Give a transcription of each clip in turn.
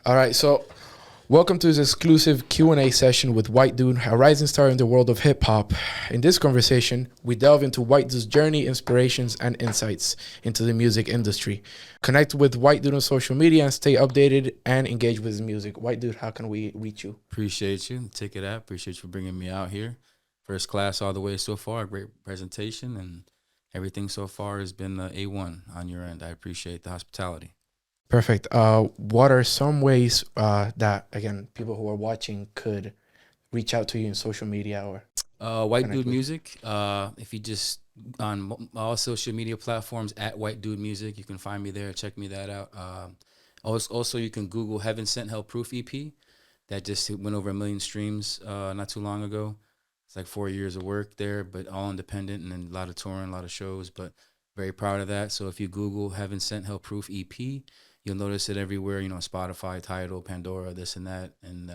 All right, so welcome to this exclusive Q&A session with WhiteDude, a rising star in the world of hip hop. In this conversation, we delve into WhiteDude's journey, inspirations, and insights into the music industry. Connect with WhiteDude on social media and stay updated and engage with his music. WhiteDude, how can we reach you? Appreciate you. Take it out. Appreciate you for bringing me out here. First class all the way so far. Great presentation and everything so far has been A1 on your end. I appreciate the hospitality. Perfect. What are some ways that, again, people who are watching could reach out to you in social media or White connect Dude with you? Music. If you just on all social media platforms at White Dude Music, you can find me there. Check me that out. Also, you can Google Heaven Sent Hell Proof EP. That just went over 1 million streams not too long ago. It's like 4 years of work there, but all independent and then a lot of touring, a lot of shows. But very proud of that. So if you Google Heaven Sent Hell Proof EP, you'll notice it everywhere. Spotify, Tidal, Pandora, this and that, and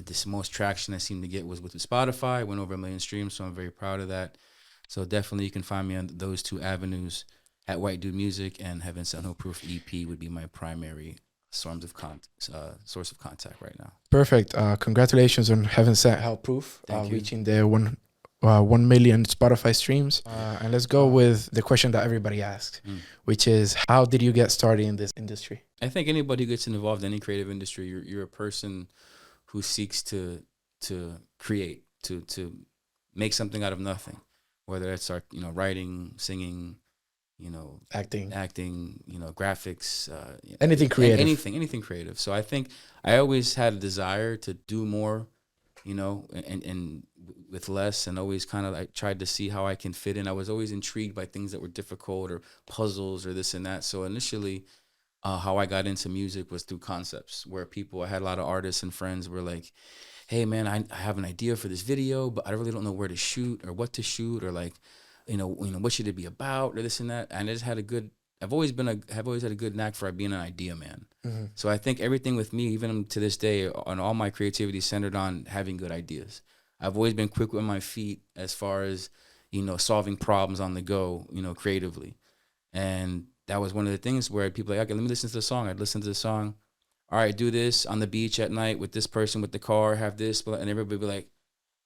this most traction I seemed to get was with Spotify. It went over 1 million streams, so I'm very proud of that. So definitely you can find me on those two avenues at White Dude Music, and Heaven Sent No Proof EP would be my primary source of contact right now. Perfect. Congratulations on Heaven Sent Hell Proof, Thank you. reaching the 1 million Spotify streams. And let's go with the question that everybody asks, which is, how did you get started in this industry? I think anybody who gets involved in any creative industry, you're a person who seeks to create, to make something out of nothing, whether it's writing, singing, Acting. graphics, Anything creative. anything creative. So I think I always had a desire to do more, and with less, and always kind of I tried to see how I can fit in. I was always intrigued by things that were difficult or puzzles or this and that. So initially, how I got into music was through concepts where I had a lot of artists and friends were like, hey man, I have an idea for this video, but I really don't know where to shoot or what to shoot or like, what should it be about or this and that. And I just had I've always had a good knack for being an idea man. Mm-hmm. So I think everything with me, even to this day, on all my creativity centered on having good ideas. I've always been quick with my feet as far as, solving problems on the go, creatively. And that was one of the things where people are like, okay, let me listen to the song. I'd listen to the song. All right, do this on the beach at night with this person with the car, have this, and everybody be like,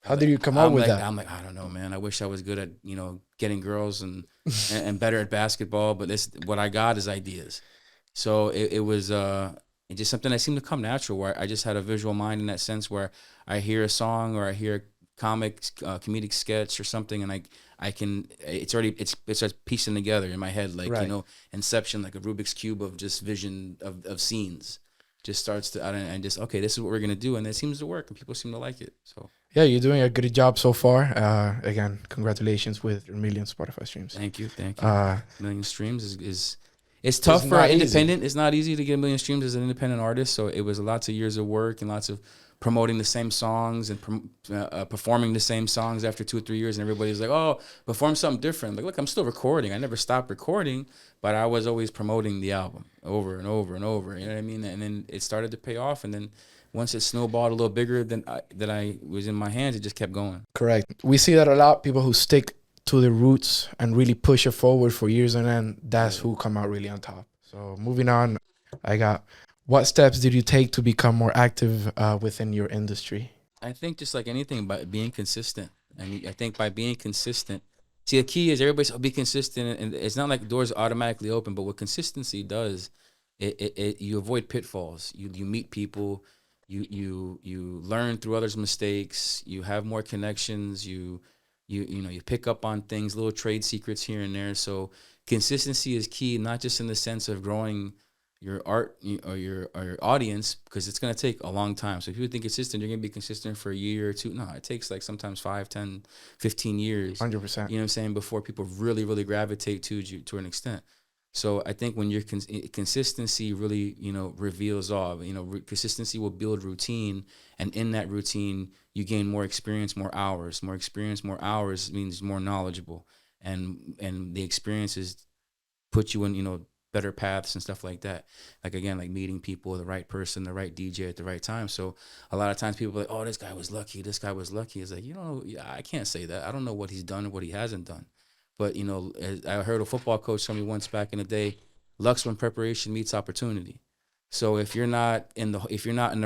How did you come up with that? I'm like, I don't know, man. I wish I was good at, getting girls and better at basketball, but what I got is ideas. So it was just something that seemed to come natural, where I just had a visual mind in that sense, where I hear a song or I hear a comedic sketch or something, and it starts piecing together in my head, like, Right. Inception, like a Rubik's Cube of just vision of scenes. Just starts to, and just, okay, this is what we're going to do. And it seems to work and people seem to like it. So, Yeah, you're doing a good job so far. Again, congratulations with your million Spotify streams. thank you. 1 million streams it's tough It's for not an easy. independent. It's not easy to get 1 million streams as an independent artist. So it was lots of years of work and lots of promoting the same songs and performing the same songs after 2 or 3 years. And everybody's like, oh, perform something different. Like, look, I'm still recording. I never stopped recording, but I was always promoting the album over and over and over. You know what I mean? And then it started to pay off. And then once it snowballed a little bigger than I was in my hands, it just kept going. Correct. We see that a lot. People who stick to the roots and really push it forward for years on end, that's who come out really on top. So moving on, what steps did you take to become more active within your industry? I think just like anything, by being consistent. I think by being consistent, see, the key is everybody's be consistent, and it's not like doors automatically open. But what consistency does, you avoid pitfalls. You meet people, you learn through others' mistakes. You have more connections. You pick up on things, little trade secrets here and there. So consistency is key, not just in the sense of growing your art or your audience, because it's going to take a long time. So if you think consistent, you're going to be consistent for a year or two. No, it takes like sometimes 5, 10, 15 years. 100%. You know what I'm saying? Before people really, really gravitate to you to an extent. So I think when your consistency really, reveals all, consistency will build routine. And in that routine, you gain more experience, more hours. More experience, more hours means more knowledgeable. And the experiences put you in, better paths and stuff like that. Like, again, like meeting people, the right person, the right DJ at the right time. So a lot of times people are like, oh, this guy was lucky. It's like, I can't say that. I don't know what he's done or what he hasn't done. But, as I heard a football coach tell me once back in the day, luck's when preparation meets opportunity. So if you're not in the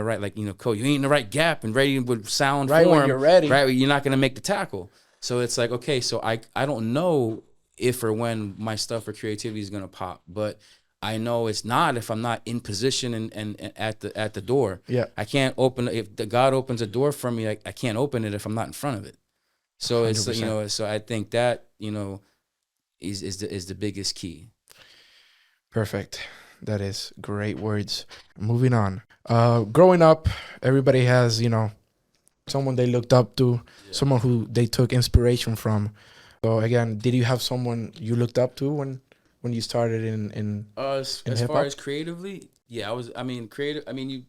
right, like, code, you ain't in the right gap and ready with sound Right when form, you're ready. right, you're not gonna make the tackle. So it's like, okay, so I don't know if or when my stuff or creativity is gonna pop, but I know it's not if I'm not in position and at the door. Yeah. I can't open if the God opens a door for me. I can't open it if I'm not in front of it. So it's 100%. so I think that is the biggest key. Perfect. That is great words. Moving on. Growing up, everybody has, someone they looked up to, someone who they took inspiration from. So again, did you have someone you looked up to when you started in As hip far hop? as creatively, yeah, I mean, creative. I mean, you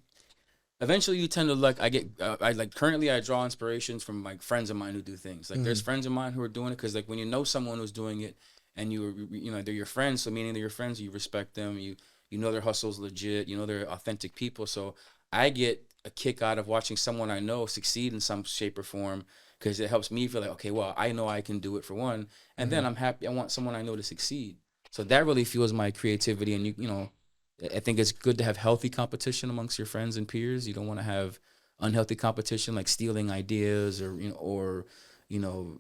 eventually you tend to like. I like currently I draw inspirations from like friends of mine who do things. Like there's friends of mine who are doing it because like when you know someone who's doing it and they're your friends, so meaning they're your friends, you respect them. You know their hustle's legit. You know they're authentic people. So I get a kick out of watching someone I know succeed in some shape or form because it helps me feel like, okay, well, I know I can do it for one, and then I'm happy. I want someone I know to succeed. So that really fuels my creativity, and I think it's good to have healthy competition amongst your friends and peers. You don't want to have unhealthy competition like stealing ideas or you know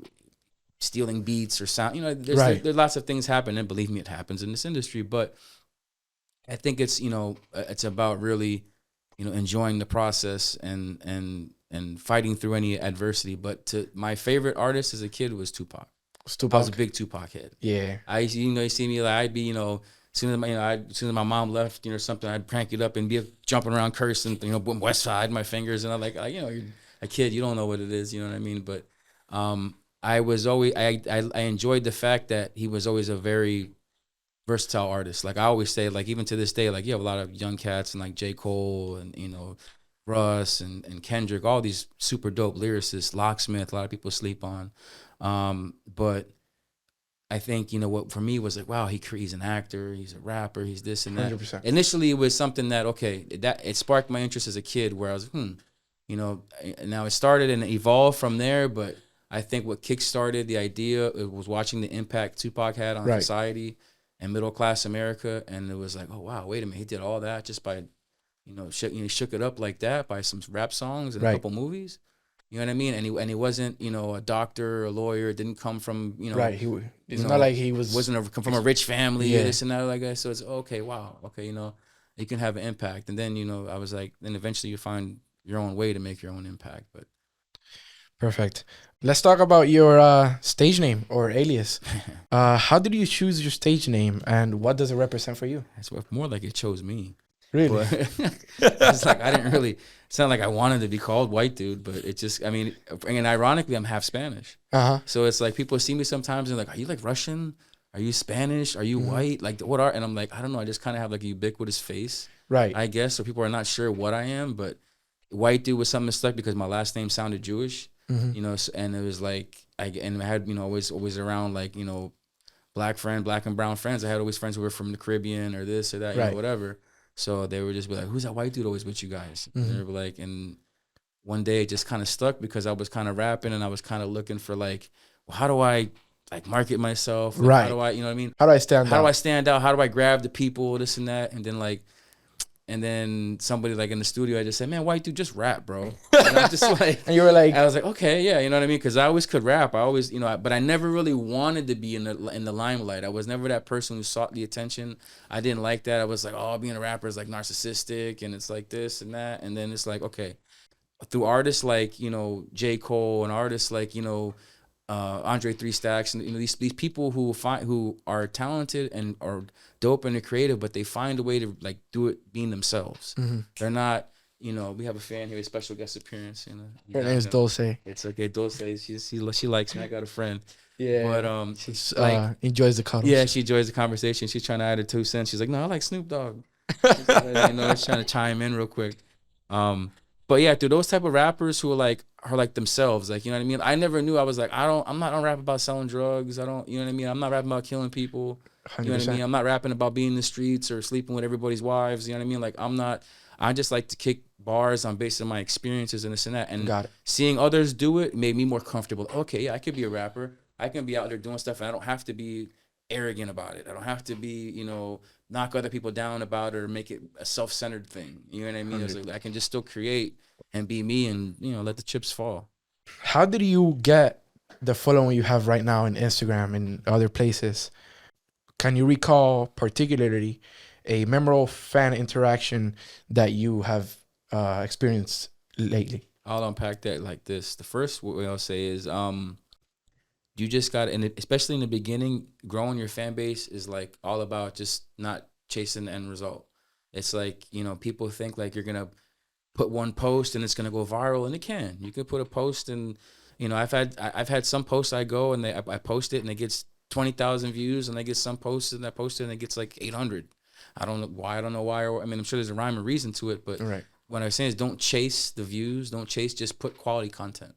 stealing beats or sound. Right. There's lots of things happen, and believe me, it happens in this industry. But I think it's about really enjoying the process and fighting through any adversity. But to my favorite artist as a kid was Tupac. It's I was a Tupac. big Tupac head. Yeah. You see me like I'd be as soon as my mom left something, I'd crank it up and be jumping around cursing boom, West Side my fingers, and I'm like you're a kid, you don't know what it is, you know what I mean. But I was always I enjoyed the fact that he was always a very versatile artist. Like I always say, like even to this day, like you have a lot of young cats and like J. Cole and Russ and Kendrick, all these super dope lyricists, Locksmith, a lot of people sleep on. But I think what for me was like, wow, he's an actor, he's a rapper, he's this and that. 100%. Initially, it was something that that it sparked my interest as a kid, where I was now it started and it evolved from there. But I think what kickstarted the idea it was watching the impact Tupac had on Right. society and middle class America, and it was like, oh wow, wait a minute, he did all that just by shook it up like that by some rap songs and a Right. couple movies. You know what I mean? And he wasn't, a doctor or a lawyer. It didn't come from, Right. It's not like he come from a rich family, Yeah. this and that, like that. So it's okay, wow, okay, you can have an impact. And then, I was like, then eventually you find your own way to make your own impact. But Perfect. Let's talk about your stage name or alias. How did you choose your stage name, and what does it represent for you? it's more like it chose me. Really? But it's like I didn't really. It's not like I wanted to be called WhiteDude, but it just. I mean, and ironically, I'm half Spanish. Uh-huh. So it's like people see me sometimes and they're like, "Are you like Russian? Are you Spanish? Are you white? Like what are?" And I'm like, I don't know. I just kind of have like a ubiquitous face, Right. I guess. So people are not sure what I am, but WhiteDude was something that stuck because my last name sounded Jewish, and it was like I had always around like black and brown friends. I had always friends who were from the Caribbean or this or that, Right. whatever. So they would just be like, "Who's that white dude always with you guys?" And they were like, and one day it just kind of stuck because I was kind of rapping and I was kind of looking for like, well, how do I like market myself? Like, Right. How do I, you know what I mean? How do I stand How out? do I stand out? How do I grab the people? This and that, and then somebody like in the studio, I just said, "Man, white dude, just rap, bro." And I just like, And you were like, I was like, okay, yeah, you know what I mean? Because I always could rap. I always, but I never really wanted to be in the limelight. I was never that person who sought the attention. I didn't like that. I was like, oh, being a rapper is like narcissistic, and it's like this and that. And then it's like, okay, through artists like J. Cole and artists like Andre Three Stacks and these people who are talented and are dope and they're creative, but they find a way to like do it being themselves. They're not. We have a fan here, a special guest appearance. her name is Dulce. It's okay, Dulce. She likes me. I got a friend. Yeah. But She like enjoys the cuddles. yeah, she enjoys the conversation. She's trying to add her 2 cents. She's like, no, I like Snoop Dogg. She's trying to chime in real quick. But yeah, dude, those type of rappers who are like themselves, like, you know what I mean? I never knew. I was like, I'm not rap about selling drugs. I don't, you know what I mean? I'm not rapping about killing people. 100%. You know what I mean? I'm not rapping about being in the streets or sleeping with everybody's wives. You know what I mean? Like, I just like to kick bars on based on my experiences and this and that. And Got it. seeing others do it made me more comfortable. Okay, yeah, I could be a rapper. I can be out there doing stuff and I don't have to be arrogant about it. I don't have to be, knock other people down about it or make it a self-centered thing. You know what I mean? It's 100. like I can just still create and be me and, let the chips fall. How did you get the following you have right now in Instagram and other places? Can you recall particularly a memorable fan interaction that you have experienced lately? I'll unpack that like this. The first way I'll say is you just got, and especially in the beginning, growing your fan base is like all about just not chasing the end result. It's like, people think like you're going to put one post and it's going to go viral, and it can. You could put a post and, I've had some posts I go and I post it and it gets 20,000 views, and I get some posts and I post it and it gets like 800. I don't know why. I mean, I'm sure there's a rhyme or reason to it, but Right. what I'm saying is don't chase the views. Don't chase, just put quality content.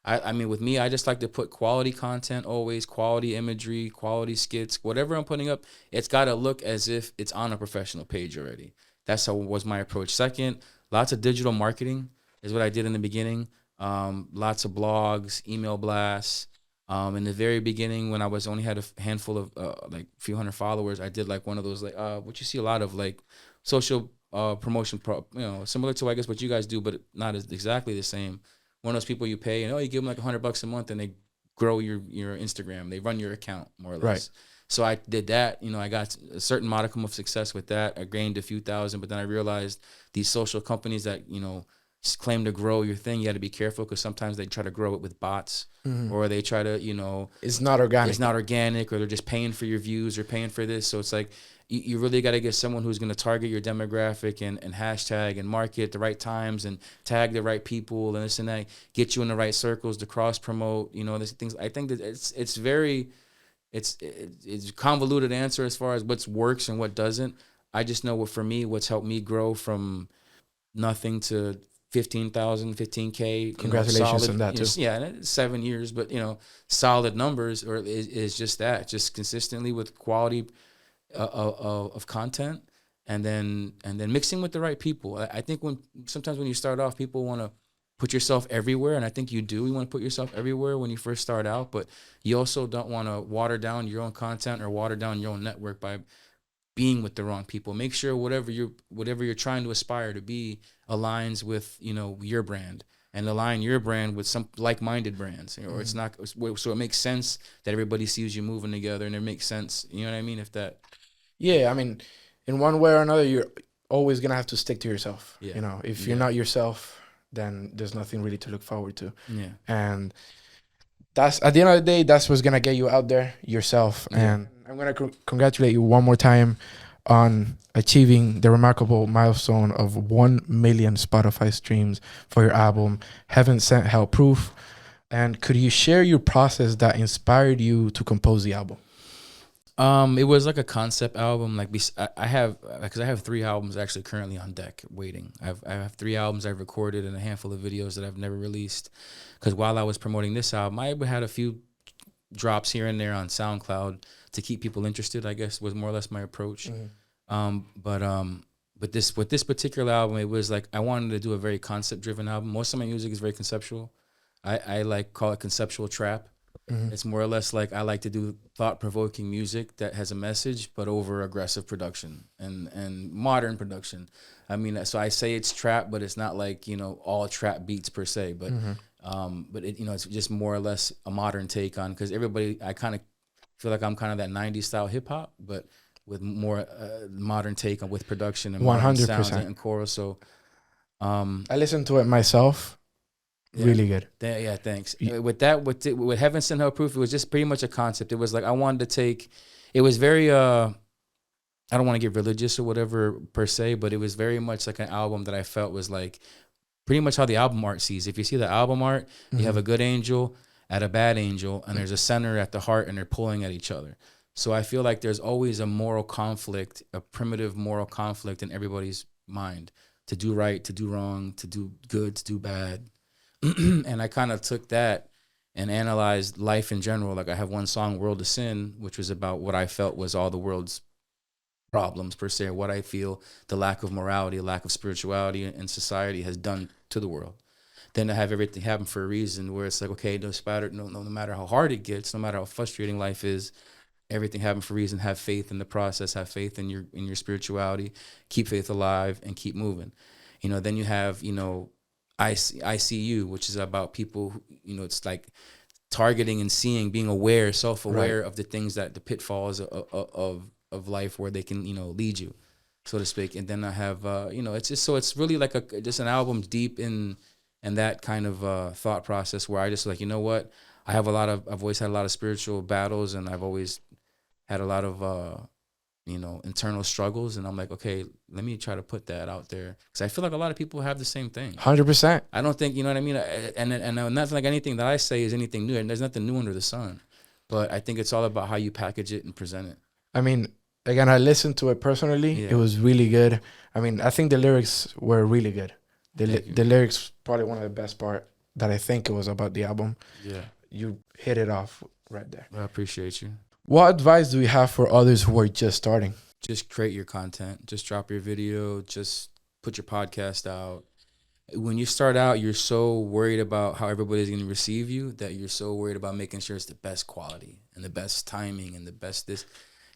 I mean, with me, I just like to put quality content always, quality imagery, quality skits, whatever I'm putting up. It's got to look as if it's on a professional page already. That's how was my approach. Second, lots of digital marketing is what I did in the beginning. Lots of blogs, email blasts. In the very beginning, when I was only had a handful of like few hundred followers, I did like one of those like what you see a lot of like social promotion, similar to I guess what you guys do, but not as exactly the same. One of those people you pay and you give them like $100 a month and they grow your Instagram. They run your account more or less. Right. So I did that. I got a certain modicum of success with that. I gained a few thousand, but then I realized these social companies that claim to grow your thing, you got to be careful because sometimes they try to grow it with bots, or they try to It's not organic. it's not organic, or they're just paying for your views or paying for this. So it's like you really got to get someone who's going to target your demographic and hashtag and market at the right times and tag the right people and this and that, get you in the right circles to cross promote, these things. I think that it's very, it's a convoluted answer as far as what works and what doesn't. I just know for me, what's helped me grow from nothing to 15,000, 15K. Congratulations solid, on that too. Yeah, and it's 7 years, but solid numbers, or is just that, just consistently with quality of content, and then mixing with the right people. I think sometimes when you start off, people want to put yourself everywhere, and I think you do. You want to put yourself everywhere when you first start out, but you also don't want to water down your own content or water down your own network by being with the wrong people. Make sure whatever you're trying to aspire to be aligns with your brand, and align your brand with some like-minded brands, or it's not, so it makes sense that everybody sees you moving together, and it makes sense. You know what I mean? If that. Yeah, I mean, in one way or another, you're always gonna have to stick to yourself. Yeah. If you're not yourself, then there's nothing really to look forward to. Yeah. And that's at the end of the day, that's what's gonna get you out there, yourself. Yeah. And I'm gonna congratulate you one more time on achieving the remarkable milestone of 1 million Spotify streams for your album, Heaven Sent Hell Proof. And could you share your process that inspired you to compose the album? It was like a concept album. Like I have 3 albums actually currently on deck waiting. I have 3 albums I've recorded and a handful of videos that I've never released. Because while I was promoting this album, I had a few drops here and there on SoundCloud to keep people interested, I guess, was more or less my approach. But with this particular album, it was like I wanted to do a very concept driven album. Most of my music is very conceptual. I like call it conceptual trap. It's more or less like I like to do thought-provoking music that has a message, but over aggressive production and modern production. I mean, so I say it's trap, but it's not like all trap beats per se. But it it's just more or less a modern take on, because I kind of feel like I'm kind of that '90s style hip hop, but with more modern take on with production and modern sounds 100%. and chorus. So I listened to it myself. Yeah. Really good. Yeah, thanks. With Heaven Sent Hell Proof, it was just pretty much a concept. It was like I wanted to take. It was very. I don't want to get religious or whatever per se, but it was very much like an album that I felt was like pretty much how the album art sees. If you see the album art, you have a good angel at a bad angel, and there's a center at the heart, and they're pulling at each other. So I feel like there's always a moral conflict, a primitive moral conflict in everybody's mind: to do right, to do wrong, to do good, to do bad. And I kind of took that and analyzed life in general. Like I have one song, World of Sin, which was about what I felt was all the world's problems per se, or what I feel the lack of morality, lack of spirituality in society has done to the world. Then to have everything happen for a reason, where it's like, okay, no matter how hard it gets, no matter how frustrating life is, everything happened for a reason. Have faith in the process. Have faith in your spirituality. Keep faith alive and keep moving. Then you have, ICU, which is about people, it's like targeting and seeing, being aware, self-aware of the things that the pitfalls of life where they can, lead you, so to speak. And then I have, it's just, so it's really like just an album deep in that kind of thought process where I just like, you know what, I've always had a lot of spiritual battles, and I've always had a lot of, internal struggles. And I'm like, okay, let me try to put that out there. Because I feel like a lot of people have the same thing. 100%. I don't think, you know what I mean? And that's like anything that I say is anything new. And there's nothing new under the sun. But I think it's all about how you package it and present it. I mean, again, I listened to it personally. Yeah. It was really good. I mean, I think the lyrics were really good. The lyrics probably one of the best part that I think it was about the album. Yeah. You hit it off right there. I appreciate you. What advice do we have for others who are just starting? Just create your content. Just drop your video. Just put your podcast out. When you start out, you're so worried about how everybody's going to receive you that you're so worried about making sure it's the best quality and the best timing and the best this.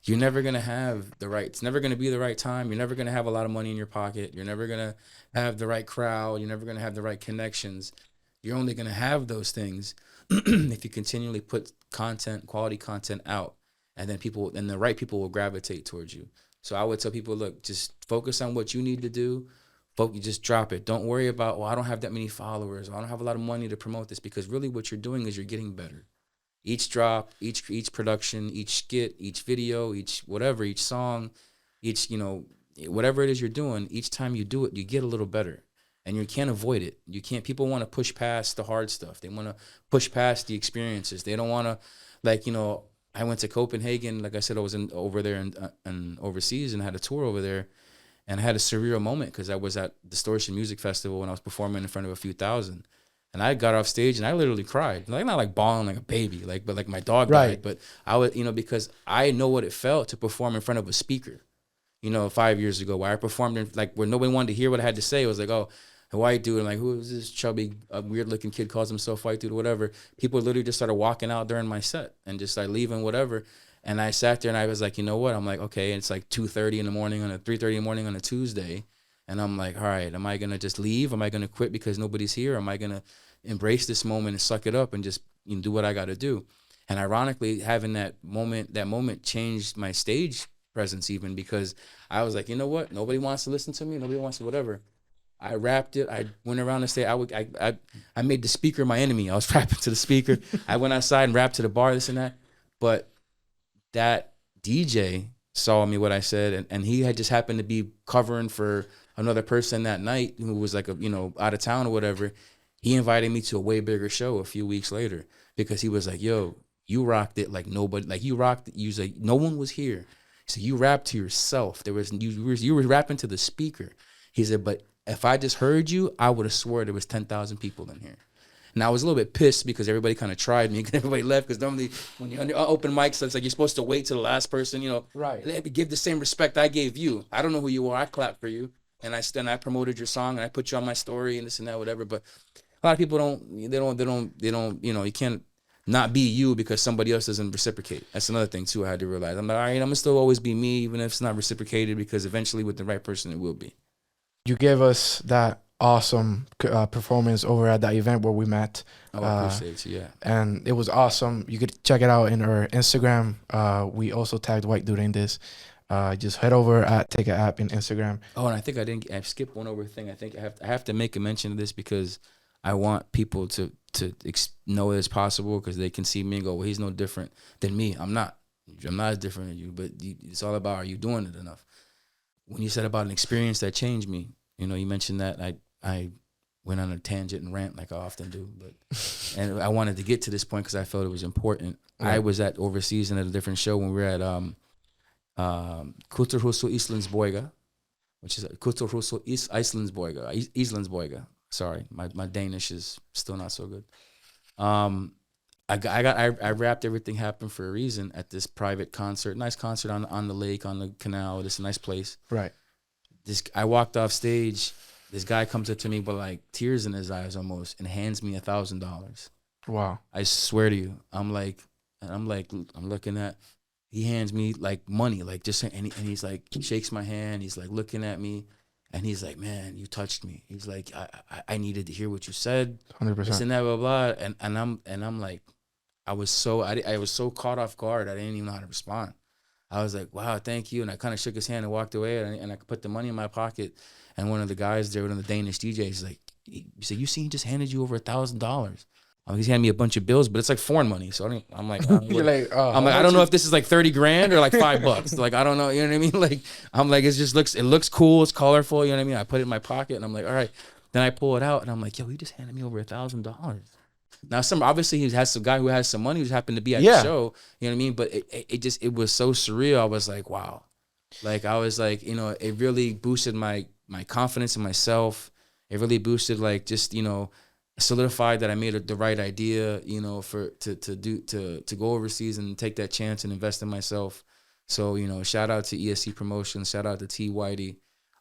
You're never going to have it's never going to be the right time. You're never going to have a lot of money in your pocket. You're never going to have the right crowd. You're never going to have the right connections. You're only going to have those things if you continually put quality content out, and then the right people will gravitate towards you. So I would tell people, look, just focus on what you need to do. You just drop it. Don't worry about, I don't have that many followers. I don't have a lot of money to promote this, because really what you're doing is you're getting better. Each drop, each production, each skit, each video, each song, whatever it is you're doing, each time you do it, you get a little better. And you can't avoid it. People want to push past the hard stuff. They want to push past the experiences. They don't want to, I went to Copenhagen. Like I said, I was over there and overseas and had a tour over there. And I had a surreal moment because I was at Distortion Music Festival when I was performing in front of a few thousand. And I got off stage and I literally cried. Like, not like bawling like a baby, but like my dog died. But I would, because I know what it felt to perform in front of a speaker, 5 years ago, where I performed where nobody wanted to hear what I had to say. It was like, oh, a white dude, and like, who is this chubby, weird looking kid, calls himself white dude or whatever. People literally just started walking out during my set and just like leaving, whatever. And I sat there and I was like, you know what? I'm like, okay. And it's like 2:30 in the morning 3:30 in the morning on a Tuesday. And I'm like, all right, am I going to just leave? Am I going to quit because nobody's here? Or am I going to embrace this moment and suck it up and just do what I got to do? And ironically, having that moment changed my stage presence even, because I was like, you know what? Nobody wants to listen to me. Nobody wants to whatever. I rapped it. I went around the stage. I made the speaker my enemy. I was rapping to the speaker. I went outside and rapped to the bar, this and that. But that DJ saw me, what I said, and he had just happened to be covering for another person that night who was like out of town or whatever. He invited me to a way bigger show a few weeks later because he was like, yo, you rocked it like nobody, like you rocked it. You was like, no one was here. So you rapped to yourself. You were rapping to the speaker. He said, but if I just heard you, I would have swore there was 10,000 people in here. And I was a little bit pissed because everybody kind of tried me and everybody left, because normally when you're on the open mics, it's like you're supposed to wait till the last person, right. Let me give the same respect I gave you. I don't know who you are. I clapped for you. And I promoted your song and I put you on my story and this and that, whatever. But a lot of people don't, you can't not be you because somebody else doesn't reciprocate. That's another thing too I had to realize. I'm like, all right, I'm going to still always be me, even if it's not reciprocated, because eventually with the right person, it will be. You gave us that awesome performance over at that event where we met. Oh, I appreciate you, yeah. And it was awesome. You could check it out in our Instagram. We also tagged WhiteDude in this. Just head over at Tyket app in Instagram. Oh, and I think I skipped one over thing. I think I have to make a mention of this because I want people to know it's possible, because they can see me and go, well, he's no different than me. I'm not as different as you, but it's all about, are you doing it enough? When you said about an experience that changed me, you mentioned that I went on a tangent and rant like I often do, and I wanted to get to this point because I felt it was important. Yeah. I was at overseas and at a different show when we were at Kulturhuset Islandsborga, which is Kulturhuset Islandsborga. Sorry, my Danish is still not so good. I wrapped Everything Happened for a Reason at this private concert, nice concert on the lake, on the canal. It's a nice place. Right. I walked off stage. This guy comes up to me with like tears in his eyes almost and hands me $1,000. Wow. I swear to you. I'm looking at he hands me like money, like just and he's like he shakes my hand. He's like looking at me, and he's like, "Man, you touched me." He's like, "I needed to hear what you said." 100%. This and that, blah blah. And I'm like, I was so caught off guard. I didn't even know how to respond. I was like, "Wow, thank you." And I kind of shook his hand and walked away. And I put the money in my pocket. And one of the guys there, one of the Danish DJs, he's like, he said, "You see, he just handed you over $1,000." He's handing me a bunch of bills, but it's like foreign money. So I'm like, You're like, I'm like, I don't know if this is like 30 grand or like $5. Like, I don't know. You know what I mean? Like, I'm like, it looks cool. It's colorful. You know what I mean? I put it in my pocket and I'm like, all right. Then I pull it out and I'm like, yo, he just handed me over $1,000. Now, obviously he has some guy who has some money who's happened to be at the show. You know what I mean? But it was so surreal. I was like, wow. Like, I was like, it really boosted my confidence in myself. It really boosted like just, solidified that I made the right idea, to go overseas and take that chance and invest in myself. So, shout out to ESC Promotions, shout out to T Whitey.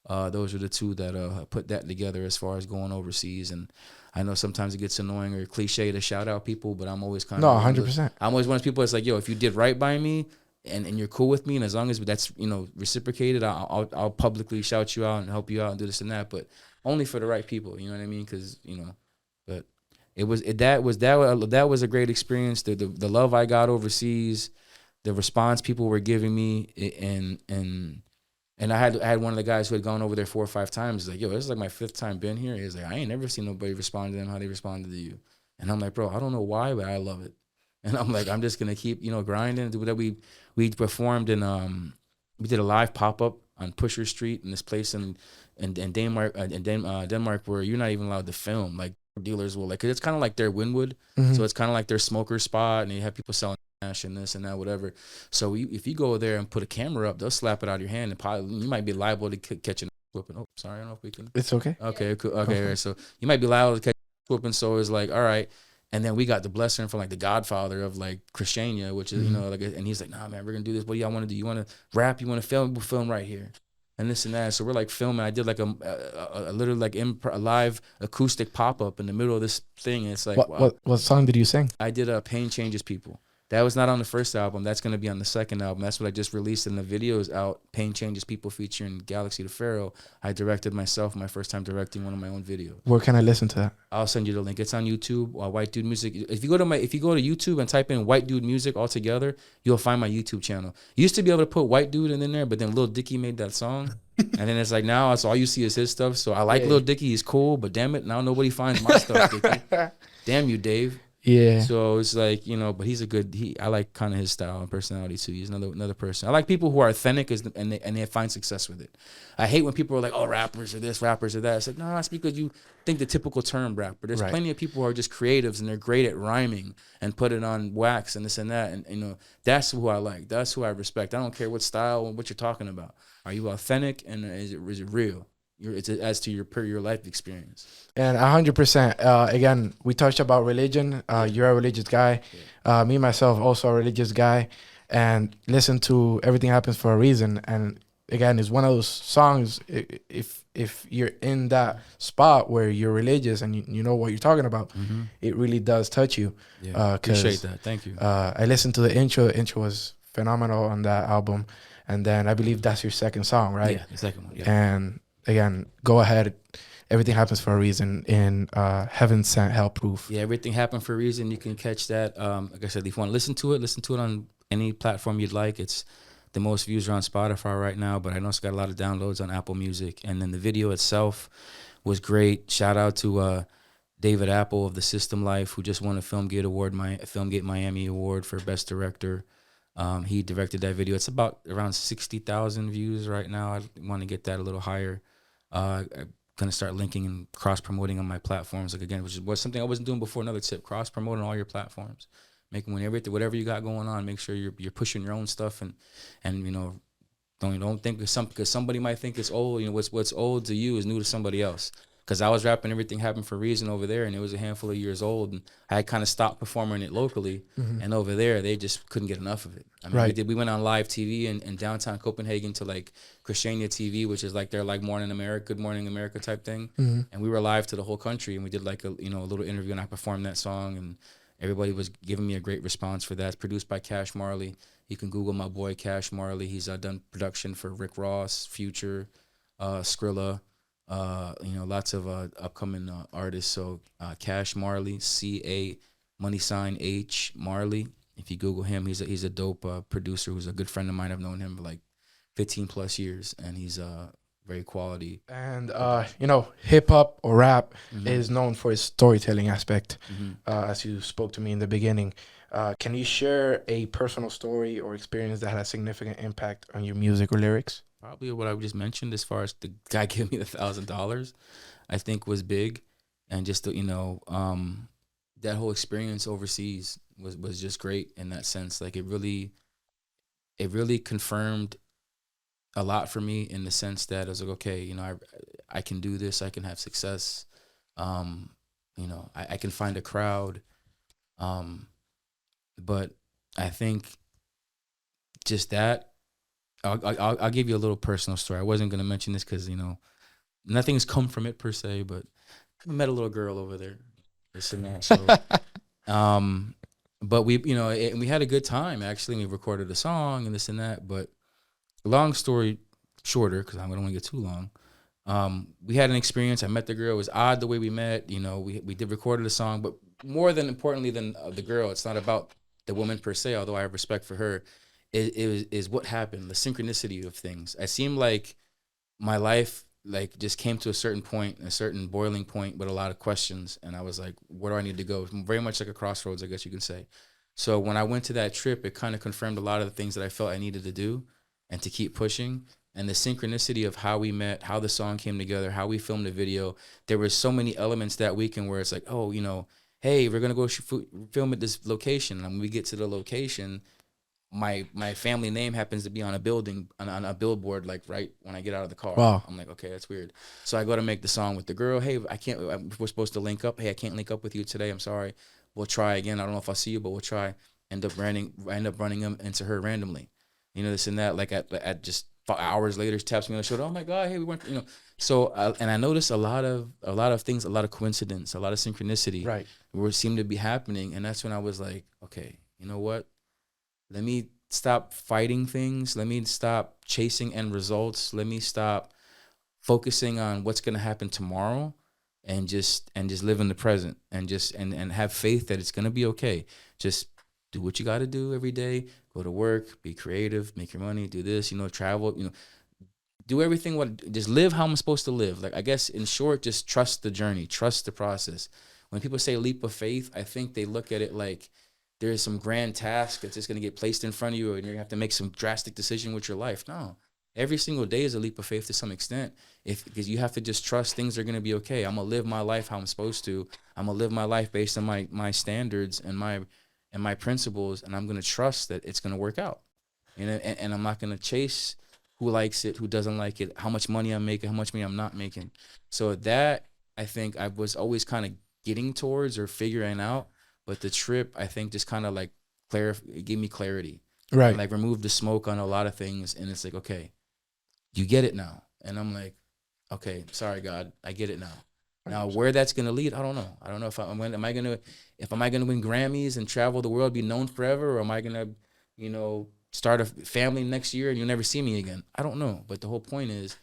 Those are the two that put that together as far as going overseas. And I know sometimes it gets annoying or cliche to shout out people, but I'm always kind of 100%. I'm always one of those people that's like, yo, if you did right by me and you're cool with me, and as long as that's reciprocated, I'll publicly shout you out and help you out and do this and that, but only for the right people. You know what I mean? Because but that was a great experience. The love I got overseas, the response people were giving me, and I had one of the guys who had gone over there 4 or 5 times. He's like, yo, this is like my 5th time being here. He's like, I ain't never seen nobody respond to them how they responded to you. And I'm like, bro, I don't know why, but I love it. And I'm like, I'm just gonna keep grinding. Do that. We performed we did a live pop up on Pusher Street in this place in Denmark Denmark where you're not even allowed to film. Like, dealers will, like, 'cause it's kind of like their Wynwood, so it's kind of like their smoker spot, and you have people selling hash and this and that, whatever. So if you go there and put a camera up, they'll slap it out of your hand, and probably you might be liable to catch a whooping. Oh, sorry, I don't know if we can. It's okay. Okay, cool. Okay, right. So you might be liable to catch a whooping. So it's like, all right. And then we got the blessing from like the Godfather of like Christiania, which is and he's like, nah, man, we're gonna do this. What do y'all want to do? You want to rap? You want to film? We'll film right here. And this and that. So we're like filming. I did like a literally like a live acoustic pop up in the middle of this thing. And it's like, wow. What song did you sing? I did Pain Changes People. That was not on the first album. That's going to be on the second album. That's what I just released, and the video is out. Pain Changes People featuring Galaxy the Pharaoh. I directed myself, my first time directing one of my own videos. Where can I listen to that? I'll send you the link. It's on YouTube, WhiteDude Music. If you go to YouTube and type in WhiteDude Music all together, you'll find my YouTube channel. You used to be able to put WhiteDude in there, but then Lil Dicky made that song. And then it's like now it's all you see is his stuff. So I like Lil Dicky, he's cool, but damn it, now nobody finds my stuff, Dicky. Damn you, Dave. Yeah. So it's like, but he's I like kind of his style and personality too. He's another person. I like people who are authentic and they find success with it. I hate when people are like, oh, rappers are this, rappers are that. It's like, no, that's because you think the typical term rapper. There's plenty of people who are just creatives and they're great at rhyming and put it on wax and this and that. And, that's who I like. That's who I respect. I don't care what style and what you're talking about. Are you authentic and is it real? It's as to your life experience. And 100%. Again, we touched about religion. You're a religious guy. Me myself also a religious guy. And listen to Everything Happens for a Reason. And again, it's one of those songs. If you're in that spot where you're religious and you know what you're talking about, it really does touch you. Yeah, appreciate that. Thank you. I listened to the intro. The intro was phenomenal on that album. And then I believe that's your second song, right? Yeah, the second one. Yeah. And again, go ahead. Everything Happens for a Reason in Heaven Sent Hell Proof. Yeah, Everything Happened for a Reason. You can catch that. Like I said, if you want to listen to it on any platform you'd like. It's the most views are on Spotify right now, but I know it's got a lot of downloads on Apple Music. And then the video itself was great. Shout out to David Apple of The System Life, who just won a Filmgate Miami Award for Best Director. He directed that video. It's about around 60,000 views right now. I want to get that a little higher. I'm going to start linking and cross-promoting on my platforms. Like, again, which was something I wasn't doing before. Another tip, cross-promoting all your platforms. Making whatever you got going on, make sure you're pushing your own stuff and don't think because somebody might think it's old. What's old to you is new to somebody else. Because I was rapping Everything Happened for a Reason over there, and it was a handful of years old, and I had kind of stopped performing it locally, and over there they just couldn't get enough of it. I mean, we went on live TV in downtown Copenhagen to like Christiania TV, which is like their like Good Morning America type thing, and we were live to the whole country, and we did like a little interview, and I performed that song, and everybody was giving me a great response for that. It's produced by Cash Marley, You can Google my boy Cash Marley. He's done production for Rick Ross, Future, Skrilla, lots of upcoming artists. So Cash Marley, CA money sign H Marley. If you Google him, he's a dope producer who's a good friend of mine. I've known him for like 15 plus years, and he's very quality. And hip hop or rap Mm-hmm. is known for its storytelling aspect, Mm-hmm. as you spoke to me in the beginning. Can you share a personal story or experience that had a significant impact on your music or lyrics? Probably what I just mentioned, as far as the guy giving me the $1,000, I think was big, and just that whole experience overseas was just great in that sense. Like it really confirmed a lot for me in the sense that I was like, okay, I can do this, I can have success, I can find a crowd, but I think just that. I'll give you a little personal story. I wasn't gonna mention this because nothing's come from it per se, but I met a little girl over there, this and that. So, but we had a good time actually. We recorded a song and this and that. But long story shorter, because I don't want to get too long. We had an experience. I met the girl. It was odd the way we met. We did recorded a song, but more than importantly than the girl, it's not about the woman per se. Although I have respect for her, is what happened. The synchronicity of things. It seemed like my life like just came to a certain point, a certain boiling point with a lot of questions, and I was like, where do I need to go? Very much like a crossroads, I guess you can say. So when I went to that trip, it kind of confirmed a lot of the things that I felt I needed to do and to keep pushing. And the synchronicity of how we met, how the song came together, how we filmed the video. There were so many elements that weekend where it's like, oh, hey, we're gonna go film at this location. And when we get to the location, my family name happens to be on a building on a billboard, like right when I get out of the car. Wow. I'm like, okay, that's weird. So I go to make the song with the girl. Hey, I can't. We're supposed to link up. Hey, I can't link up with you today. I'm sorry. We'll try again. I don't know if I'll see you, but we'll try. End up running him into her randomly. This and that. Like at just hours later, she taps me on the shoulder. Oh my God, hey, we went. So and I noticed a lot of things, a lot of coincidence, a lot of synchronicity, Right. where it seemed to be happening, and that's when I was like, okay, you know what? Let me stop fighting things. Let me stop chasing end results. Let me stop focusing on what's going to happen tomorrow, and just live in the present, and just and have faith that it's going to be okay. Just do what you got to do every day. Go to work, be creative, make your money, do this, travel, do everything just live how I'm supposed to live. Like, I guess in short, just trust the journey, trust the process. When people say leap of faith, I think they look at it like there's some grand task that's just going to get placed in front of you and you're going to have to make some drastic decision with your life. No. Every single day is a leap of faith to some extent, because you have to just trust things are going to be okay. I'm going to live my life how I'm supposed to. I'm going to live my life based on my standards and my principles, and I'm going to trust that it's going to work out. And I'm not going to chase who likes it, who doesn't like it, how much money I'm making, how much money I'm not making. So that, I think, I was always kind of getting towards or figuring out. But the trip, I think, just kind of like it gave me clarity. Right. And like removed the smoke on a lot of things. And it's like, okay, you get it now. And I'm like, okay, sorry, God, I get it now. Now, where that's going to lead, I don't know. I don't know if am I going to win Grammys and travel the world, be known forever, or am I going to, start a family next year and you'll never see me again? I don't know. But the whole point is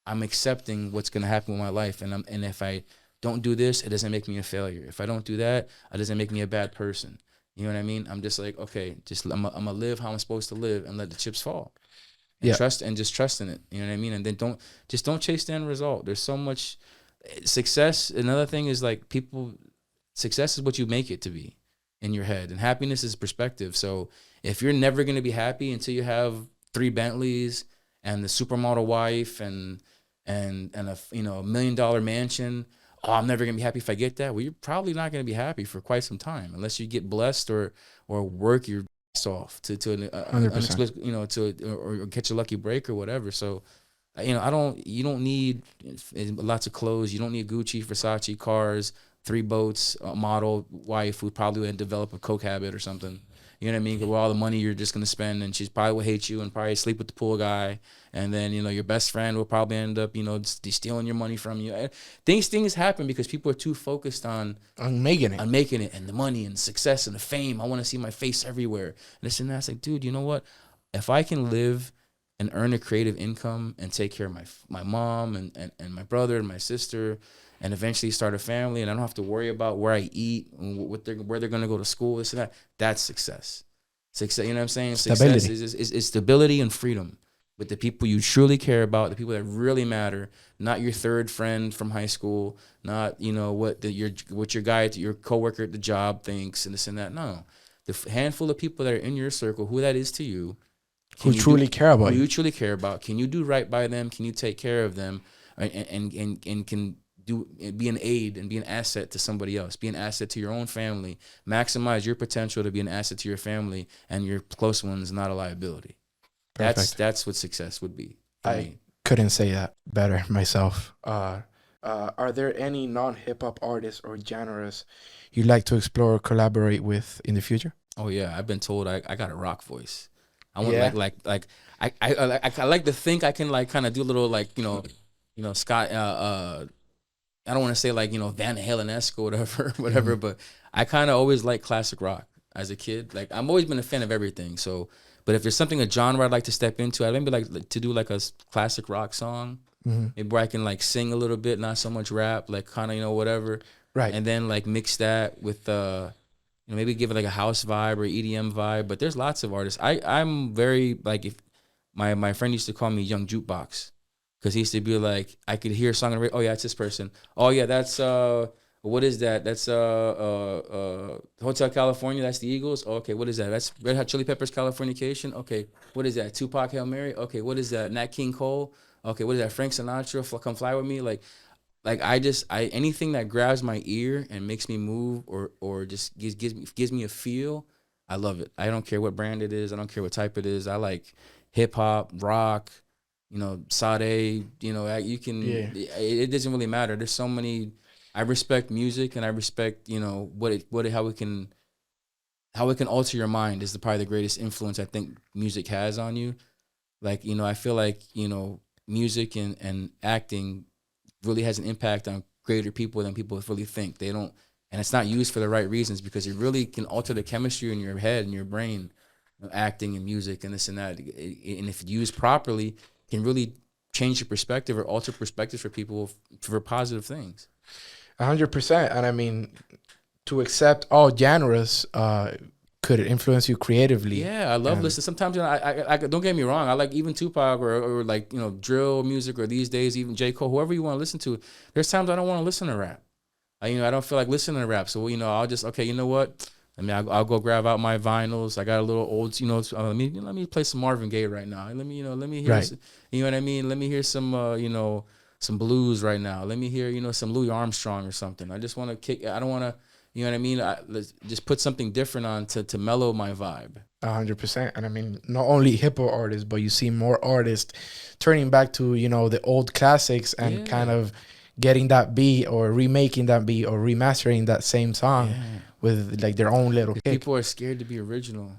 I'm accepting what's going to happen with my life. And if I don't do this, it doesn't make me a failure. If I don't do that, it doesn't make me a bad person. You know what I mean? I'm just like, okay, I'm going to live how I'm supposed to live and let the chips fall. And just trust in it. You know what I mean? And then don't chase the end result. There's so much success. Another thing is like success is what you make it to be in your head, and happiness is perspective. So if you're never going to be happy until you have 3 Bentleys and the supermodel wife and a $1 million mansion, oh, I'm never going to be happy if I get that. Well, you're probably not going to be happy for quite some time unless you get blessed or work your ass off to an unexplicit, or catch a lucky break or whatever. So, you don't need lots of clothes. You don't need Gucci, Versace, cars, 3 boats, a model wife who probably would develop a coke habit or something. You know what I mean? 'Cause with all the money you're just gonna spend, and she's probably will hate you and probably sleep with the pool guy, and then your best friend will probably end up stealing your money from you. Things happen because people are too focused I'm making it. on making it and the money and success and the fame. I want to see my face everywhere. And this and that. It's like, dude, you know what? If I can live and earn a creative income and take care of my mom and my brother and my sister and eventually start a family, and I don't have to worry about where I eat and where they're going to go to school, this and that, that's success. Success, you know what I'm saying? Stability. Success is stability and freedom with the people you truly care about, the people that really matter, not your third friend from high school, not what your guy, your coworker at the job thinks and this and that. No, the handful of people that are in your circle, who that is to you, Who truly care about who you. you truly care about. Can you do right by them? Can you take care of them, and can be an aid and be an asset to somebody else, be an asset to your own family, maximize your potential to be an asset to your family and your close ones, not a liability. Perfect. That's what success would be for I me. couldn't say that better myself. Are there any non-hip hop artists or genres you'd like to explore or collaborate with in the future? Oh yeah, I've been told I got a rock voice. I want Yeah. I like to think I can kind of do a little Scott I don't want to say Van Halen-esque or whatever, Mhm. but I kind of always like classic rock as a kid. Like I've always been a fan of everything. So, but if there's something a genre I'd like to step into, I'd maybe like to do like a classic rock song, Mhm. maybe where I can sing a little bit, not so much rap, like kind of whatever, Right. and then mix that with maybe give it like a house vibe or EDM vibe. But there's lots of artists. I'm very if my friend used to call me Young Jukebox because he used to be like, I could hear a song on the radio. Oh yeah, it's this person. Oh yeah, that's what is that? That's Hotel California. That's the Eagles. Oh, okay, what is that? That's Red Hot Chili Peppers Californication. Okay, what is that? Tupac Hail Mary. Okay, what is that? Nat King Cole. Okay, what is that? Frank Sinatra. Come Fly With Me. Like I anything that grabs my ear and makes me move or just gives me a feel, I love it. I don't care what brand it is. I don't care what type it is. I like hip hop, rock, Sade. You can. Yeah. It doesn't really matter. There's so many. I respect music and I respect how it can alter your mind is probably the greatest influence I think music has on you. I feel like music and acting really has an impact on greater people than people really think. They don't, and it's not used for the right reasons because it really can alter the chemistry in your head and your brain, acting and music and this and that. And if used properly, can really change your perspective or alter perspectives for people for positive things. 100%. And I mean, to accept all genres could influence you creatively. Yeah, I love And listening. Sometimes I don't get me wrong. I like even Tupac or drill music or these days even J Cole, whoever you want to listen to. There's times I don't want to listen to rap. I don't feel like listening to rap. So I'll just okay. You know what? I mean, I'll go grab out my vinyls. I got a little old. Let me play some Marvin Gaye right now. Let me hear. right. You know what I mean? Let me hear some some blues right now. Let me hear some Louis Armstrong or something. I just want to kick. I don't want to. You know what I mean? Let's just put something different on to mellow my vibe. 100%. And I mean, not only hip hop artists, but you see more artists turning back to, the old classics and kind Yeah. of getting that beat or remaking that beat or remastering that same song Yeah. with like their own little Because kick. people are scared to be original.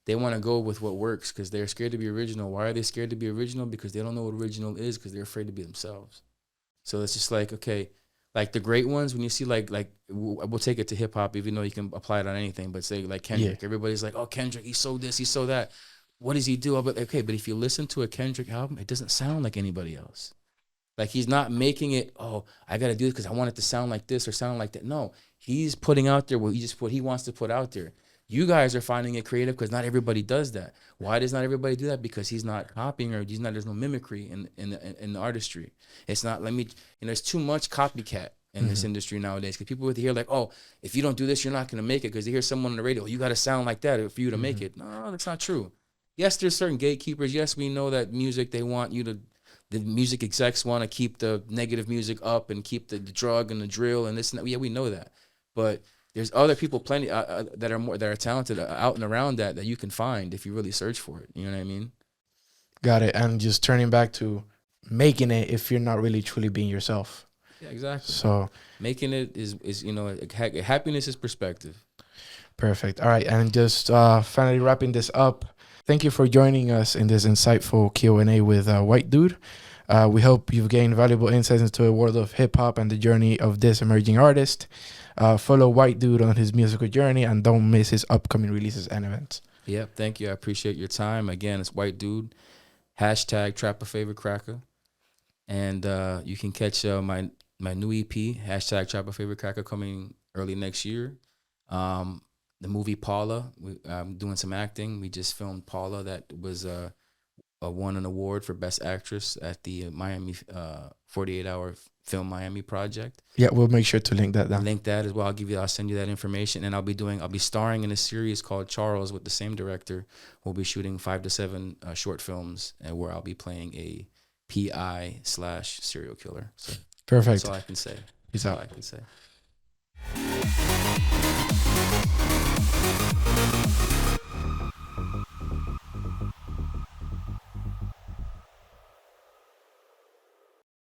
They want to go with what works because they're scared to be original. Why are they scared to be original? Because they don't know what original is because they're afraid to be themselves. So it's just okay, like the great ones, when you see we'll take it to hip hop, even though you can apply it on anything, but say like Kendrick, Yeah. everybody's like, oh, Kendrick, he's so this, he's so that. What does he do? But okay, but if you listen to a Kendrick album, it doesn't sound like anybody else. Like he's not making it, oh, I got to do it because I want it to sound like this or sound like that. No, he's putting out there what he wants to put out there. You guys are finding it creative because not everybody does that. Why does not everybody do that? Because he's not copying or there's no mimicry in the artistry. It's not, there's too much copycat in this Mhm. industry nowadays because people would hear like, oh, if you don't do this, you're not going to make it because they hear someone on the radio, you got to sound like that for you to make Mhm. it. No, that's not true. Yes, there's certain gatekeepers. Yes, we know that music, the music execs want to keep the negative music up and keep the drug and the drill and this and that. Yeah, we know that. But there's other people plenty that are talented out and around that you can find if you really search for it. You know what I mean? Got it. And just turning back to making it if you're not really truly being yourself. Yeah, exactly. So Making it is happiness is perspective. Perfect. All right, and just finally wrapping this up. Thank you for joining us in this insightful Q&A with White Dude. We hope you've gained valuable insights into the world of hip hop and the journey of this emerging artist. Follow White Dude on his musical journey and don't miss his upcoming releases and events. Yep, thank you. I appreciate your time. Again, it's White Dude. Hashtag Trap a Favorite Cracker. And you can catch my new EP, hashtag Trap a Favorite Cracker, coming early next year. The movie Paula, I'm doing some acting. We just filmed Paula, that was won an award for Best Actress at the Miami 48-hour Film Miami project. Yeah, we'll make sure to link that down. Link that as well. I'll send you that information, and I'll be starring in a series called Charles with the same director. We'll be shooting 5 to 7 short films, and where I'll be playing a PI/serial killer. So Perfect. that's all I can say. Peace That's out. all I can say.